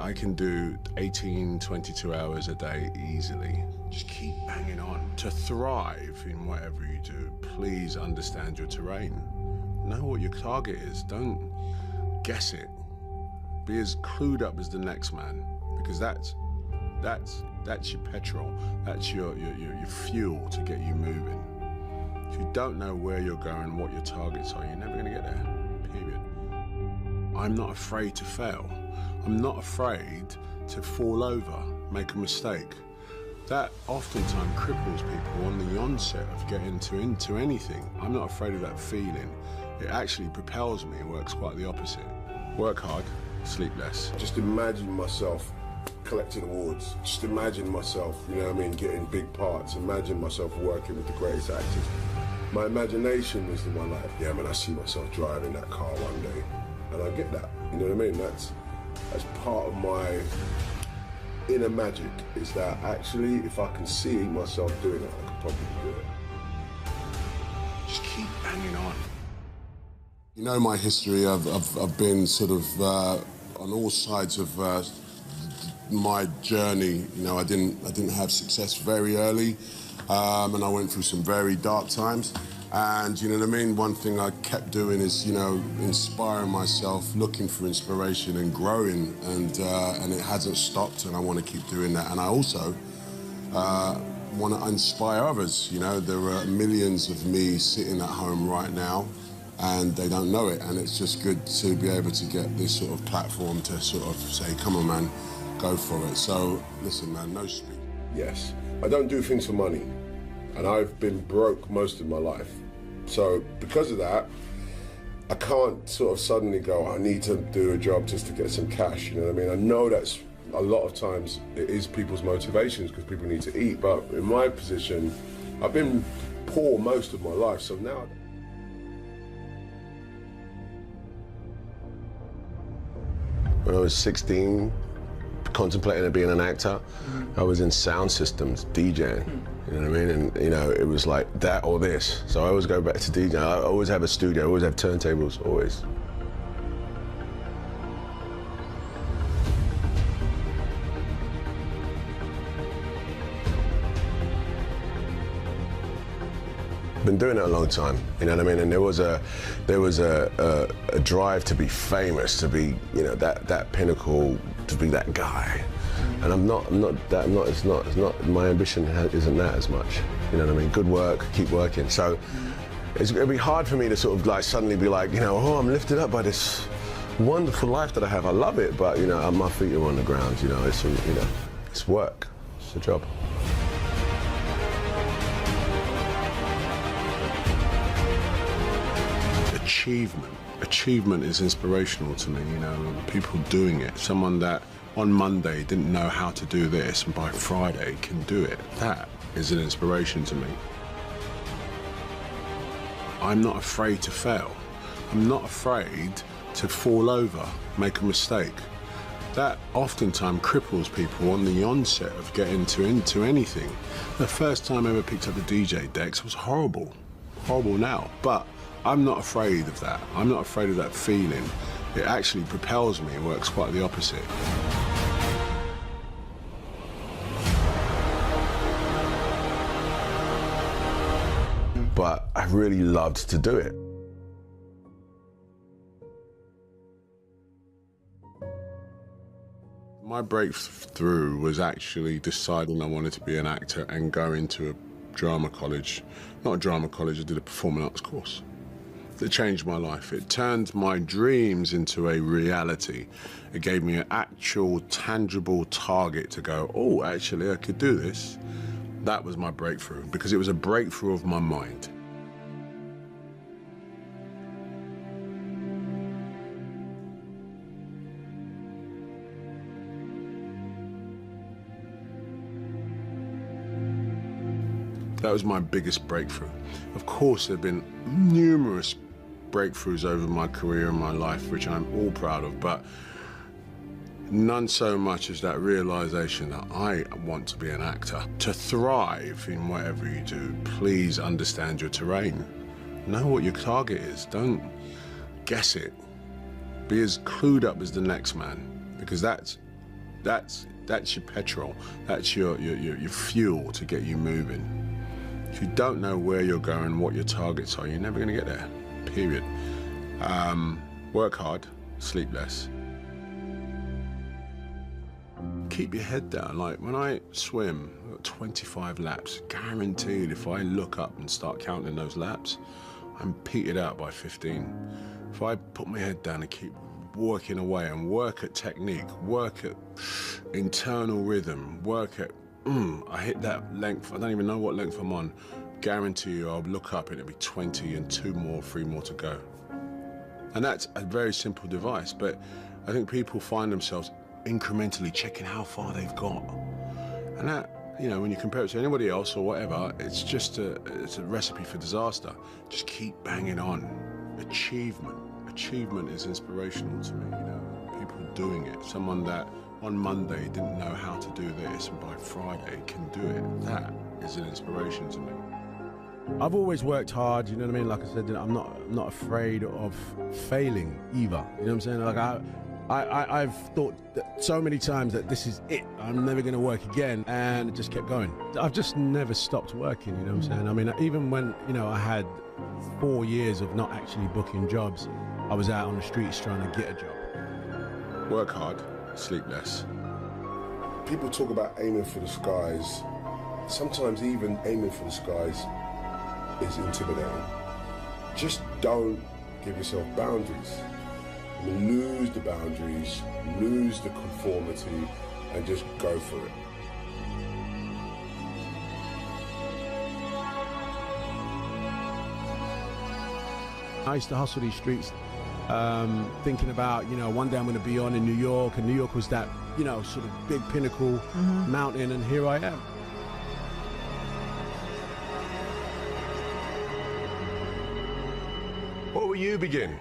I can do 18, 22 hours a day easily. Just keep banging on. To thrive in whatever you do, please understand your terrain. Know what your target is. Don't guess it. Be as clued up as the next man, because that's your petrol. That's your fuel to get you moving. If you don't know where you're going, what your targets are, you're never going to get there, period. I'm not afraid to fail. I'm not afraid to fall over, make a mistake. That oftentimes cripples people on the onset of getting into anything. I'm not afraid of that feeling. It actually propels me and works quite the opposite. Work hard, sleep less. Just imagine myself collecting awards. Just imagine myself, you know what I mean, getting big parts. Imagine myself working with the greatest actors. My imagination is in my life. Yeah, man, I see myself driving that car one day. And I get that, you know what I mean? That's part of my inner magic, is that actually, if I can see myself doing it, I could probably do it. Just keep banging on. You know my history. I've been sort of on all sides of my journey. You know, I didn't have success very early, and I went through some very dark times. And you know what I mean? One thing I kept doing is, you know, inspiring myself, looking for inspiration and growing, and it hasn't stopped, and I want to keep doing that. And I also want to inspire others. You know, there are millions of me sitting at home right now, and they don't know it, and it's just good to be able to get this sort of platform to sort of say, come on, man, go for it. So, listen, man, no speed. Yes, I don't do things for money, and I've been broke most of my life. So, because of that, I can't sort of suddenly go, I need to do a job just to get some cash, you know what I mean? I know that's a lot of times it is people's motivations because people need to eat, but in my position, I've been poor most of my life, so now... When I was 16, contemplating being an actor, I was in sound systems, DJing, you know what I mean? And, you know, it was like that or this. So I always go back to DJing. I always have a studio, I always have turntables, always. Been doing it a long time, you know what I mean? And there was a drive to be famous, to be, you know, that pinnacle, to be that guy. And it's not, my ambition isn't that as much, you know what I mean? Good work, keep working. So it'd be hard for me to sort of like suddenly be like, you know, oh, I'm lifted up by this wonderful life that I have. I love it, but you know, my feet are on the ground, you know, it's work, it's a job. Achievement is inspirational to me, you know, people doing it. Someone that on Monday didn't know how to do this and by Friday can do it. That is an inspiration to me. I'm not afraid to fail. I'm not afraid to fall over, make a mistake. That oftentimes cripples people on the onset of getting into anything. The first time I ever picked up the DJ decks was horrible now, but I'm not afraid of that. I'm not afraid of that feeling. It actually propels me and works quite the opposite. But I really loved to do it. My breakthrough was actually deciding I wanted to be an actor and go into a drama college. Not a drama college, I did a performing arts course. It changed my life. It turned my dreams into a reality. It gave me an actual, tangible target to go, oh, actually, I could do this. That was my breakthrough, because it was a breakthrough of my mind. That was my biggest breakthrough. Of course, there have been numerous breakthroughs over my career and my life, which I'm all proud of, but none so much as that realization that I want to be an actor. To thrive in whatever you do, please understand your terrain. Know what your target is. Don't guess it. Be as clued up as the next man, because that's That's your petrol. That's your fuel to get you moving. If you don't know where you're going, what your targets are, you're never going to get there, period. Work hard, sleep less. Keep your head down. Like when I swim, I've got 25 laps, guaranteed if I look up and start counting those laps, I'm petered out by 15. If I put my head down and keep working away and work at technique, work at internal rhythm, work at, I hit that length, I don't even know what length I'm on, guarantee you I'll look up and it'll be 20 and 2 more, 3 more to go. And that's a very simple device, but I think people find themselves incrementally checking how far they've got. And that, you know, when you compare it to anybody else or whatever, it's just it's a recipe for disaster. Just keep banging on. Achievement is inspirational to me, you know, people doing it. Someone that on Monday didn't know how to do this and by Friday can do it. That is an inspiration to me. I've always worked hard, you know what I mean? Like I said, I'm not afraid of failing either. You know what I'm saying? Like I've thought that so many times that this is it, I'm never going to work again, and it just kept going. I've just never stopped working, you know what I'm saying? I mean, even when, you know, I had 4 years of not actually booking jobs, I was out on the streets trying to get a job. Work hard, sleep less. People talk about aiming for the skies. Sometimes even aiming for the skies is intimidating. Just don't give yourself boundaries. I mean, lose the boundaries, lose the conformity, and just go for it. I used to hustle these streets, thinking about, you know, one day I'm going to be on in New York, and New York was that, you know, sort of big pinnacle mountain, and here I am. What will you begin?